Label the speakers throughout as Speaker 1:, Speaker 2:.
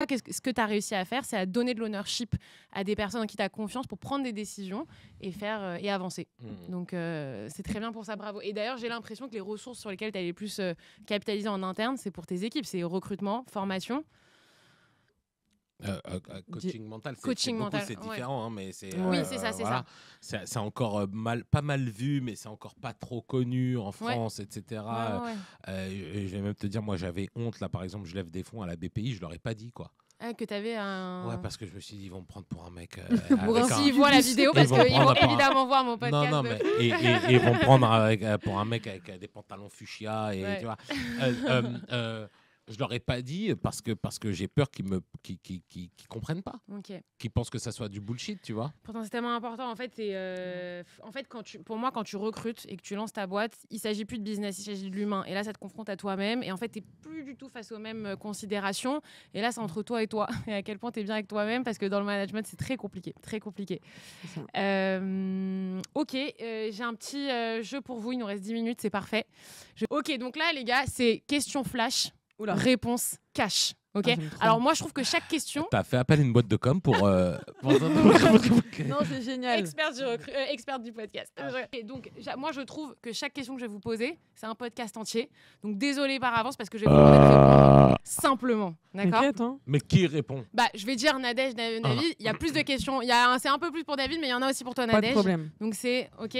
Speaker 1: Ce que tu as réussi à faire, c'est à donner de l'ownership à des personnes en qui tu as confiance pour prendre des décisions et faire et avancer. Donc, c'est très bien pour ça, bravo. Et d'ailleurs, j'ai l'impression que les ressources sur lesquelles tu as les plus capitalisées en interne, c'est pour tes équipes. C'est recrutement, formation.
Speaker 2: Coaching mental, c'est différent, hein, mais c'est
Speaker 1: oui, c'est ça, c'est
Speaker 2: voilà.
Speaker 1: ça.
Speaker 2: C'est encore pas mal vu, mais c'est encore pas trop connu en France, etc. Je vais même te dire, moi j'avais honte là, par exemple, je lève des fonds à la BPI, je leur ai pas dit quoi.
Speaker 1: Que t'avais un.
Speaker 2: Ouais, parce que je me suis dit, ils vont me prendre pour un mec.
Speaker 1: S'ils voient la vidéo, parce qu'ils vont évidemment voir mon podcast.
Speaker 2: Non, mais ils vont me prendre pour un mec avec des pantalons fuchsia et tu vois. Je leur ai pas dit parce que j'ai peur qu'ils comprennent pas, qu'ils pensent que ça soit du bullshit, tu vois.
Speaker 1: Pourtant c'est tellement important en fait. Pour moi, quand tu recrutes et que tu lances ta boîte, il s'agit plus de business, il s'agit de l'humain. Et là, ça te confronte à toi-même. Et en fait, t'es plus du tout face aux mêmes considérations. Et là, c'est entre toi et toi. Et à quel point t'es bien avec toi-même, parce que dans le management, c'est très compliqué, très compliqué. Ok, j'ai un petit jeu pour vous. Il nous reste 10 minutes, c'est parfait. Ok, donc là, les gars, c'est question flash. Réponse cash. Ok. Alors moi je trouve que chaque question.
Speaker 2: T'as fait appel à une boîte de com pour.
Speaker 3: Non, c'est génial.
Speaker 1: Experte du podcast. Et donc moi je trouve que chaque question que je vais vous poser, c'est un podcast entier. Donc désolé par avance parce que je vais vous demander de répondre simplement. D'accord.
Speaker 3: Hein.
Speaker 2: Mais qui répond?
Speaker 1: Je vais dire Nadège, David. Il y a plus de questions. C'est un peu plus pour David, mais il y en a aussi pour toi,
Speaker 3: Pas
Speaker 1: Nadège.
Speaker 3: de problème.
Speaker 1: Donc c'est ok.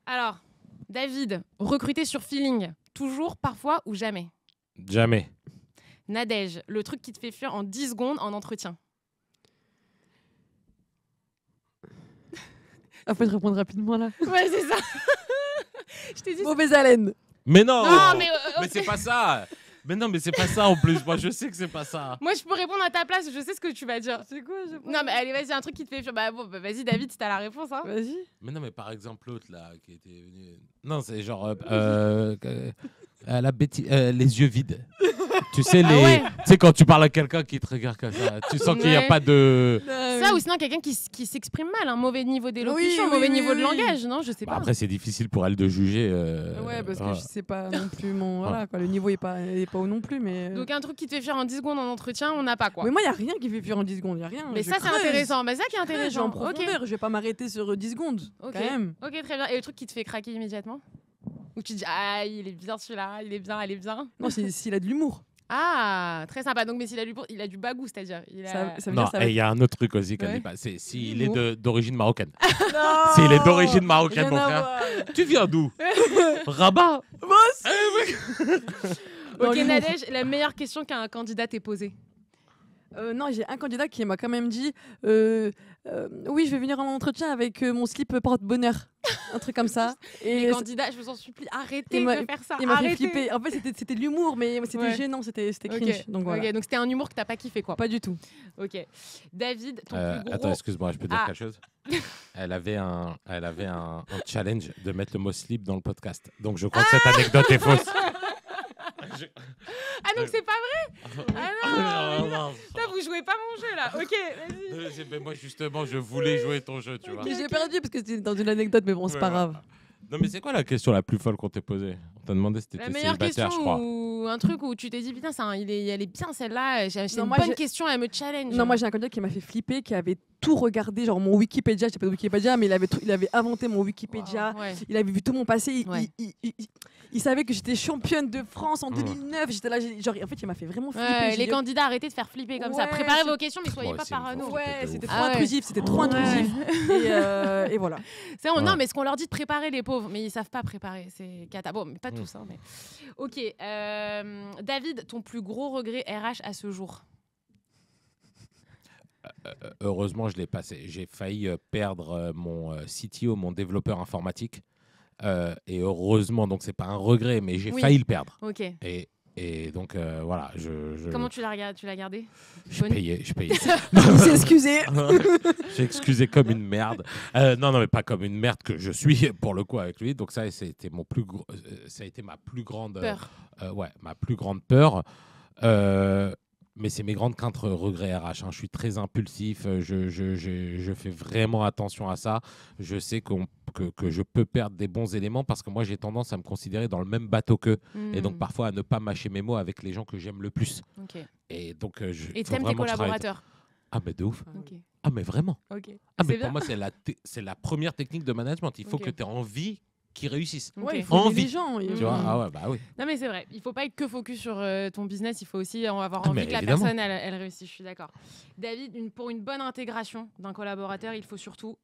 Speaker 1: Alors David, recruter sur feeling, toujours, parfois ou jamais?
Speaker 2: Jamais.
Speaker 1: Nadège, le truc qui te fait fuir en 10 secondes en entretien.
Speaker 3: Faut répondre rapidement là.
Speaker 1: Ouais, c'est ça. Je t'ai dit.
Speaker 3: Mauvaise haleine.
Speaker 2: Mais non,
Speaker 1: mais
Speaker 2: c'est pas ça. Mais non, mais c'est pas ça en plus. Moi, je sais que c'est pas ça.
Speaker 1: Moi, je peux répondre à ta place. Je sais ce que tu vas dire.
Speaker 3: C'est quoi?
Speaker 1: Non, mais allez, vas-y, un truc qui te fait fuir. Vas-y, David, si t'as la réponse. Hein.
Speaker 3: Vas-y.
Speaker 2: Mais non, mais par exemple, l'autre là qui était venu. Non, c'est genre. Les yeux vides. Tu sais, tu sais, quand tu parles à quelqu'un qui te regarde comme ça, tu sens qu'il n'y a pas de.
Speaker 1: Ça, ou sinon quelqu'un qui s'exprime mal, un mauvais niveau d'élocution, un mauvais niveau de langage, non? Je sais pas.
Speaker 2: Après, c'est difficile pour elle de juger.
Speaker 3: Ouais, parce que je sais pas non plus voilà, quoi, le niveau est pas haut non plus. Mais...
Speaker 1: Donc, un truc qui te fait fuir en 10 secondes en entretien, on n'a pas quoi.
Speaker 3: Mais moi, il n'y a rien qui fait fuir en 10 secondes. Y a rien.
Speaker 1: Mais ça, c'est intéressant. Mais ça qui est intéressant.
Speaker 3: En profondeur, je vais pas m'arrêter sur 10 secondes. Quand même.
Speaker 1: Ok, très bien. Et le truc qui te fait craquer immédiatement? Ou tu dis, ah, il est bien celui-là, il est bien, elle est bien.
Speaker 3: Non, s'il a de l'humour.
Speaker 1: Ah, très sympa. Donc, mais s'il a il a du bagou, c'est-à-dire.
Speaker 2: Non, et il y a un autre truc aussi qu'elle dit pas. C'est s'il est d'origine marocaine. S'il est d'origine marocaine, mon frère. Tu viens d'où? Rabat.
Speaker 1: Ok, Nadège, la meilleure question qu'un candidat t'ait posée.
Speaker 3: Non, j'ai un candidat qui m'a quand même dit oui, je vais venir en entretien avec mon slip porte-bonheur. Un truc comme ça.
Speaker 1: Et les candidats, je vous en supplie, arrêtez de faire ça.
Speaker 3: Il m'a fait flipper. En fait, c'était de l'humour, mais c'était gênant, c'était cringe. Donc voilà.
Speaker 1: Donc c'était un humour que t'as pas kiffé, quoi.
Speaker 3: Pas du tout.
Speaker 1: Ok. David, ton plus gros...
Speaker 2: Attends, excuse-moi, je peux dire quelque chose? Elle avait un challenge de mettre le mot slip dans le podcast. Donc je crois que cette anecdote est fausse.
Speaker 1: Ah donc c'est pas vrai? Ah non, vous jouez pas mon jeu là. Ok, vas-y.
Speaker 2: Mais moi justement je voulais jouer ton jeu, tu vois.
Speaker 3: J'ai perdu parce que c'était dans une anecdote, mais bon, c'est pas grave.
Speaker 2: Non mais c'est quoi la question la plus folle qu'on t'ait posée? On t'a demandé si t'étais célibataire, je crois.
Speaker 1: Ou un truc où tu t'es dit putain, elle est bien celle-là. C'est une bonne question, elle me challenge.
Speaker 3: Non, moi j'ai un candidat qui m'a fait flipper, qui avait tout regardé, genre mon Wikipédia, je sais pas de Wikipédia, mais il avait inventé mon Wikipédia. Wow, ouais. Il avait vu tout mon passé. Il savait que j'étais championne de France en 2009. J'étais là, genre, en fait, il m'a fait vraiment flipper.
Speaker 1: Les candidats, arrêtez de faire flipper comme ça. Préparez vos questions, mais soyez pas parano.
Speaker 3: Ouais, c'était trop intrusif, c'était trop intrusif. Et voilà.
Speaker 1: Non, mais ce qu'on leur dit de préparer, les pauvres, mais ils savent pas préparer. C'est cata. Bon, mais pas tous. Hein, mais... Ok. David, ton plus gros regret RH à ce jour?
Speaker 2: Heureusement, je l'ai passé. J'ai failli perdre mon CTO, mon développeur informatique. Et heureusement, donc c'est pas un regret, mais j'ai failli le perdre.
Speaker 1: Ok.
Speaker 2: Et donc voilà.
Speaker 1: Comment tu l'as gardé?
Speaker 2: Je payais.
Speaker 3: Il s'est excusé.
Speaker 2: J'ai excusé comme une merde. Non, mais pas comme une merde que je suis pour le coup avec lui. Donc ça a été ma plus grande
Speaker 1: peur.
Speaker 2: Ma plus grande peur. Mais c'est mes grandes craintes regrets RH. Hein. Je suis très impulsif. Je fais vraiment attention à ça. Je sais que je peux perdre des bons éléments parce que moi, j'ai tendance à me considérer dans le même bateau qu'eux. Et donc, parfois, à ne pas mâcher mes mots avec les gens que j'aime le plus. Et donc,
Speaker 1: et t'aimes tes collaborateurs?
Speaker 2: Ah, mais de ouf. Ah, mais vraiment. Ah, mais pour moi, c'est la première technique de management. Il faut que tu aies envie qu'ils réussissent.
Speaker 3: Ouais, il faut envie. Les gens.
Speaker 2: Tu vois, ah ouais, bah oui.
Speaker 1: Non, mais c'est vrai. Il ne faut pas être que focus sur ton business. Il faut aussi avoir envie que la personne, elle réussisse. Je suis d'accord. David, pour une bonne intégration d'un collaborateur, il faut surtout...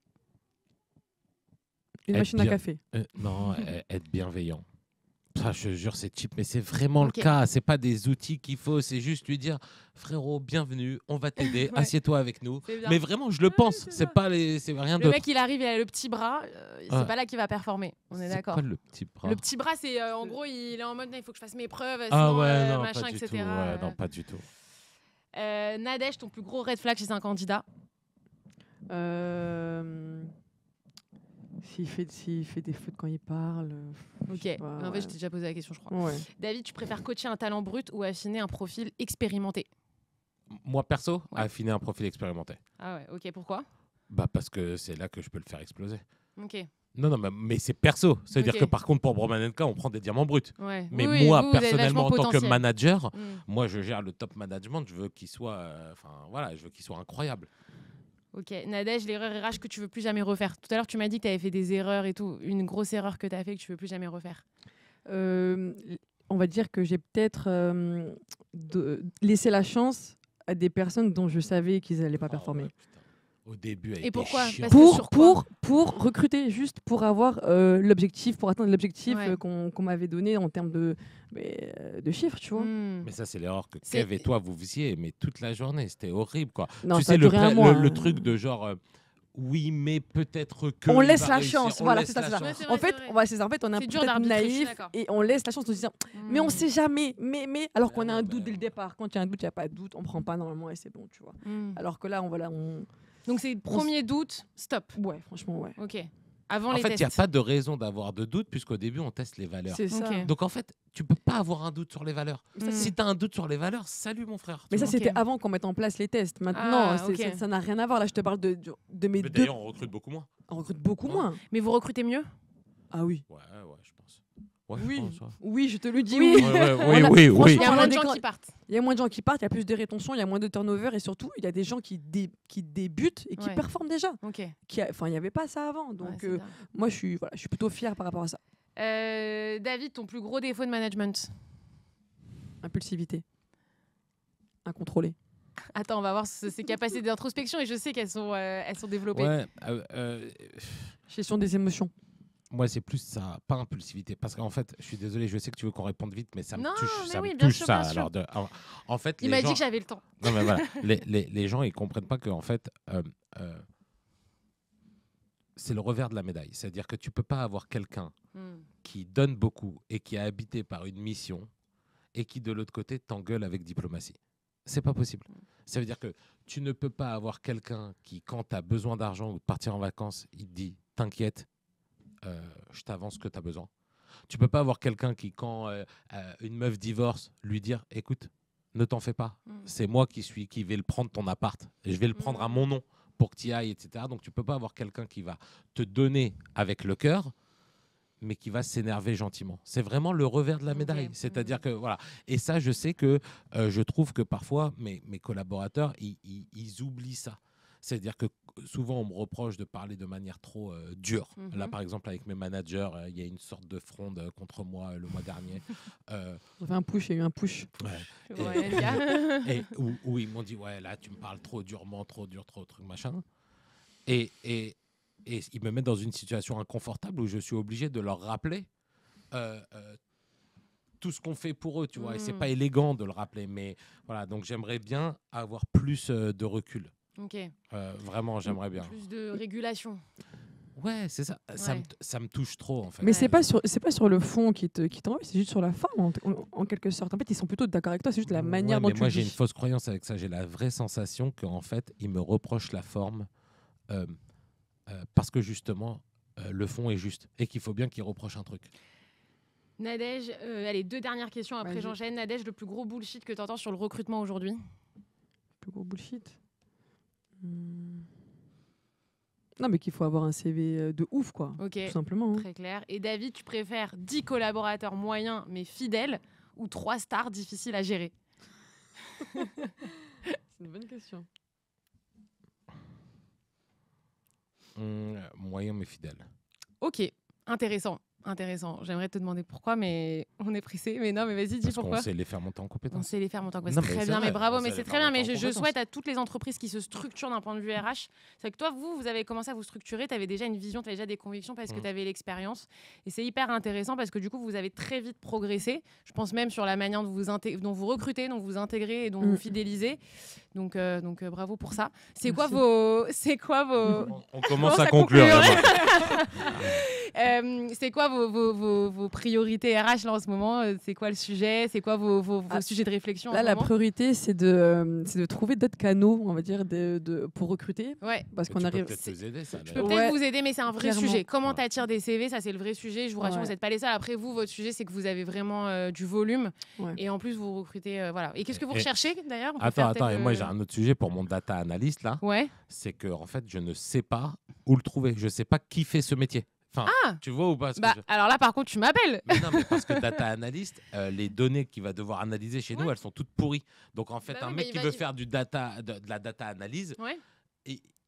Speaker 3: Une machine à café.
Speaker 2: Non, être bienveillant. Ça, je te jure, c'est cheap, mais c'est vraiment le cas. C'est pas des outils qu'il faut, c'est juste lui dire frérot, bienvenue, on va t'aider, assieds-toi avec nous. Mais vraiment, je le pense. C'est rien d'autre.
Speaker 1: Le mec, il arrive, il a le petit bras. C'est pas là qu'il va performer. On est d'accord.
Speaker 2: C'est quoi le petit bras?
Speaker 1: Le petit bras, c'est en gros, il est en mode il faut que je fasse mes preuves,
Speaker 2: sinon,
Speaker 1: non, machin,
Speaker 2: pas du
Speaker 1: etc.
Speaker 2: Tout. Ouais, non, pas du tout.
Speaker 1: Nadège, ton plus gros red flag chez un candidat?
Speaker 3: S'il fait des fautes quand il parle.
Speaker 1: Ok, en fait, je t'ai déjà posé la question, je crois.
Speaker 3: Ouais.
Speaker 1: David, tu préfères coacher un talent brut ou affiner un profil expérimenté?
Speaker 2: Moi, perso, affiner un profil expérimenté.
Speaker 1: Ah ouais, ok, pourquoi?
Speaker 2: Parce que c'est là que je peux le faire exploser.
Speaker 1: Ok.
Speaker 2: Non, mais c'est perso. C'est-à-dire que par contre, pour Bromanenka, on prend des diamants bruts.
Speaker 1: Ouais.
Speaker 2: Mais moi, personnellement, en tant que manager, moi, je gère le top management. Je veux qu'il soit, je veux qu'il soit incroyable.
Speaker 1: Ok, Nadège, l'erreur RH que tu veux plus jamais refaire. Tout à l'heure, tu m'as dit que tu avais fait des erreurs et tout. Une grosse erreur que tu as fait que tu veux plus jamais refaire.
Speaker 3: On va dire que j'ai peut-être laissé la chance à des personnes dont je savais qu'ils n'allaient pas performer.
Speaker 2: Ouais, au début,
Speaker 1: et pourquoi?
Speaker 3: Pour recruter, juste pour avoir l'objectif, pour atteindre l'objectif qu'on m'avait donné en termes de chiffres, tu vois.
Speaker 2: Mais ça, c'est l'erreur que Kev et toi, vous faisiez, mais toute la journée. C'était horrible, quoi.
Speaker 3: Non,
Speaker 2: tu sais, le truc de genre... oui, mais peut-être que...
Speaker 3: On laisse la chance, voilà, c'est ça. En fait, on est peut-être naïf et on laisse la chance en se disant mais on sait jamais, mais alors qu'on a un doute dès le départ. Quand il y a un doute, il n'y a pas de doute, on prend pas normalement et c'est bon, tu vois. Alors que là, on...
Speaker 1: Donc c'est le premier doute, stop.
Speaker 3: Ouais, franchement, ouais.
Speaker 1: Ok.
Speaker 2: En fait, il n'y a pas de raison d'avoir de doute puisqu'au début, on teste les valeurs.
Speaker 3: C'est ça.
Speaker 1: Okay.
Speaker 2: Donc en fait, tu peux pas avoir un doute sur les valeurs. Si tu as un doute sur les valeurs, salut mon frère.
Speaker 3: Mais ça, c'était avant qu'on mette en place les tests. Maintenant, ça n'a rien à voir. Là, je te parle de mes deux...
Speaker 2: D'ailleurs, on recrute beaucoup moins.
Speaker 3: On recrute beaucoup moins.
Speaker 1: Mais vous recrutez mieux?
Speaker 3: Ah oui.
Speaker 2: Ouais, je pense. Ouais,
Speaker 3: oui, je te le dis.
Speaker 2: Oui.
Speaker 1: Il y a moins de gens qui partent.
Speaker 3: Il y a moins de gens qui partent, il y a plus de rétention, il y a moins de turnover et surtout, il y a des gens qui débutent et qui performent déjà. Enfin, il n'y avait pas ça avant. Donc, moi, je suis plutôt fière par rapport à ça.
Speaker 1: David, ton plus gros défaut de management?
Speaker 3: Impulsivité. Incontrôlée.
Speaker 1: Attends, on va voir ses capacités d'introspection et je sais qu'elles sont développées.
Speaker 3: Gestion des émotions.
Speaker 2: Moi, c'est plus ça, pas impulsivité. Parce qu'en fait, je suis désolé, je sais que tu veux qu'on réponde vite, mais ça me touche. En fait,
Speaker 1: il m'a dit que j'avais le temps.
Speaker 2: Non, mais voilà, les gens, ils comprennent pas que en fait, c'est le revers de la médaille. C'est-à-dire que tu peux pas avoir quelqu'un qui donne beaucoup et qui est habité par une mission et qui, de l'autre côté, t'engueule avec diplomatie. C'est pas possible. Ça veut dire que tu ne peux pas avoir quelqu'un qui, quand tu as besoin d'argent ou de partir en vacances, il te dit « T'inquiète, je t'avance ce que tu as besoin ». Tu peux pas avoir quelqu'un qui, quand une meuf divorce, lui dire « Écoute, ne t'en fais pas. C'est moi qui vais le prendre ton appart. Et je vais le prendre à mon nom pour que tu y ailles, etc. » Donc, tu peux pas avoir quelqu'un qui va te donner avec le cœur, mais qui va s'énerver gentiment. C'est vraiment le revers de la médaille. C'est-à-dire que, voilà. Et ça, je sais que je trouve que parfois, mes collaborateurs, ils oublient ça. C'est-à-dire que souvent, on me reproche de parler de manière trop dure. Là, par exemple, avec mes managers, il y a une sorte de fronde contre moi le mois dernier.
Speaker 3: Il y a eu un push.
Speaker 2: Ouais. Où ils m'ont dit, ouais, là, tu me parles trop durement, trop dur, trop truc, machin. Et ils me mettent dans une situation inconfortable où je suis obligé de leur rappeler tout ce qu'on fait pour eux, tu vois. Et c'est pas élégant de le rappeler, mais voilà. Donc j'aimerais bien avoir plus de recul.
Speaker 1: Ok.
Speaker 2: Vraiment, j'aimerais bien.
Speaker 1: Plus de régulation.
Speaker 2: Ouais, c'est ça. Ça me touche trop, en fait.
Speaker 3: Mais c'est pas sur le fond qui t'envoie, c'est juste sur la forme, en quelque sorte. En fait, ils sont plutôt d'accord avec toi, c'est juste la manière dont tu le dis.
Speaker 2: Moi, j'ai une fausse croyance avec ça. J'ai la vraie sensation qu'en fait, ils me reprochent la forme parce que justement, le fond est juste et qu'il faut bien qu'ils reprochent un truc.
Speaker 1: Nadège, allez, 2 dernières questions, après j'enchaîne. Nadège, le plus gros bullshit que tu entends sur le recrutement aujourd'hui?
Speaker 3: Le plus gros bullshit Non, mais qu'il faut avoir un CV de ouf, quoi.
Speaker 1: Ok,
Speaker 3: tout simplement.
Speaker 1: Très clair. Et David, tu préfères 10 collaborateurs moyens mais fidèles ou 3 stars difficiles à gérer?
Speaker 3: C'est une bonne question.
Speaker 2: Moyen mais fidèle.
Speaker 1: Ok, intéressant. J'aimerais te demander pourquoi, mais on est pressé. Mais non, mais vas-y, dis pourquoi.
Speaker 2: On sait les faire monter en compétence.
Speaker 1: On sait les faire monter en compétence. C'est très bien, mais bravo, mais c'est très bien. Mais je souhaite à toutes les entreprises qui se structurent d'un point de vue RH, c'est que toi, vous avez commencé à vous structurer, tu avais déjà une vision, tu avais déjà des convictions parce que tu avais l'expérience. Et c'est hyper intéressant parce que du coup, vous avez très vite progressé. Je pense même sur la manière dont vous recrutez, dont vous intégrez et dont vous fidélisez. Donc bravo pour ça. C'est quoi vos...
Speaker 2: On commence à conclure.
Speaker 1: C'est quoi vos priorités RH là en ce moment? C'est quoi le sujet? C'est quoi vos sujets de réflexion?
Speaker 3: Là, la priorité, c'est de trouver d'autres canaux, on va dire, pour recruter.
Speaker 1: Ouais.
Speaker 3: Parce qu'on arrive.
Speaker 1: Je peux peut-être vous aider, mais c'est un vrai sujet. Comment t'attires des CV? Ça, c'est le vrai sujet. Je vous rassure, vous n'êtes pas les seuls. Après, vous, votre sujet, c'est que vous avez vraiment du volume. Ouais. Et en plus, vous recrutez. Voilà. Et qu'est-ce que vous recherchez d'ailleurs?
Speaker 2: Attends. Et moi, j'ai un autre sujet pour mon data analyst là.
Speaker 1: Ouais.
Speaker 2: C'est que en fait, je ne sais pas où le trouver. Je ne sais pas qui fait ce métier. Enfin, tu vois ou pas?
Speaker 1: Alors là, par contre, tu m'appelles.
Speaker 2: Mais non, mais parce que data analyst, les données qu'il va devoir analyser chez nous, elles sont toutes pourries. Donc en fait, un mec qui veut faire de la data analyse,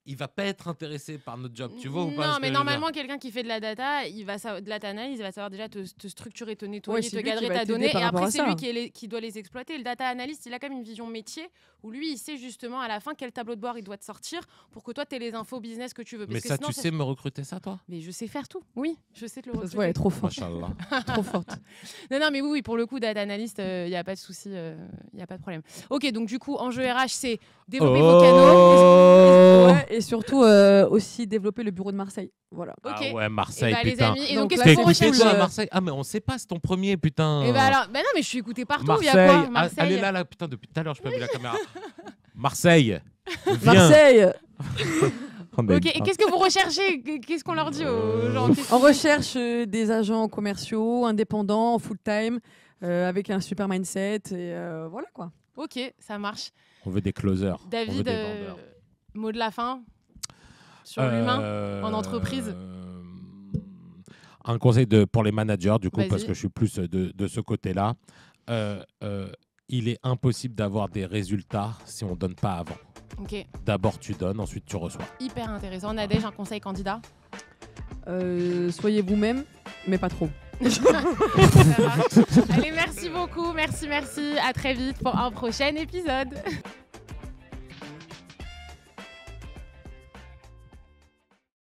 Speaker 2: il va pas être intéressé par notre job, tu vois ou pas?
Speaker 1: Non, mais normalement, quelqu'un qui fait de la data, de la data analyse, il va savoir déjà te structurer, te nettoyer, te cadrer ta donnée. Et après, c'est lui qui doit les exploiter. Le data analyst, il a quand même une vision métier où lui, il sait justement à la fin quel tableau de bord il doit te sortir pour que toi, tu aies les infos business que tu veux.
Speaker 2: Mais ça, tu sais me recruter ça, toi?
Speaker 1: Mais je sais faire tout. Oui, je sais te le recruter.
Speaker 3: Ouais, elle est trop forte.
Speaker 2: Trop forte.
Speaker 1: Non, mais oui, pour le coup, data analyst, il n'y a pas de souci, il n'y a pas de problème. Ok, donc du coup, enjeu RH, c'est développer vos canaux.
Speaker 3: Et surtout aussi développer le bureau de Marseille. Voilà.
Speaker 2: Okay. Ah ouais, Marseille, putain.
Speaker 1: Les amis, et donc qu'est-ce que vous recherchez
Speaker 2: à Marseille? Ah mais on sait pas, c'est ton premier, putain.
Speaker 1: Et alors, non mais je suis écouté partout.
Speaker 2: Marseille.
Speaker 1: Il y a quoi? Marseille.
Speaker 2: Allez là, putain, depuis tout à l'heure, je peux pas vu la caméra. Marseille. Viens.
Speaker 3: Marseille.
Speaker 1: Ok, et qu'est-ce que vous recherchez? Qu'est-ce qu'on leur dit aux gens?
Speaker 3: On recherche des agents commerciaux, indépendants, full-time, avec un super mindset et voilà quoi.
Speaker 1: Ok, ça marche.
Speaker 2: On veut des closers.
Speaker 1: David, mot de la fin sur l'humain en entreprise.
Speaker 2: Un conseil pour les managers, du coup, parce que je suis plus de ce côté-là. Il est impossible d'avoir des résultats si on ne donne pas avant.
Speaker 1: Okay.
Speaker 2: D'abord, tu donnes, ensuite, tu reçois.
Speaker 1: Hyper intéressant. Nadège, un conseil candidat?
Speaker 3: Soyez vous-même, mais pas trop.
Speaker 1: Allez, merci beaucoup. Merci. À très vite pour un prochain épisode.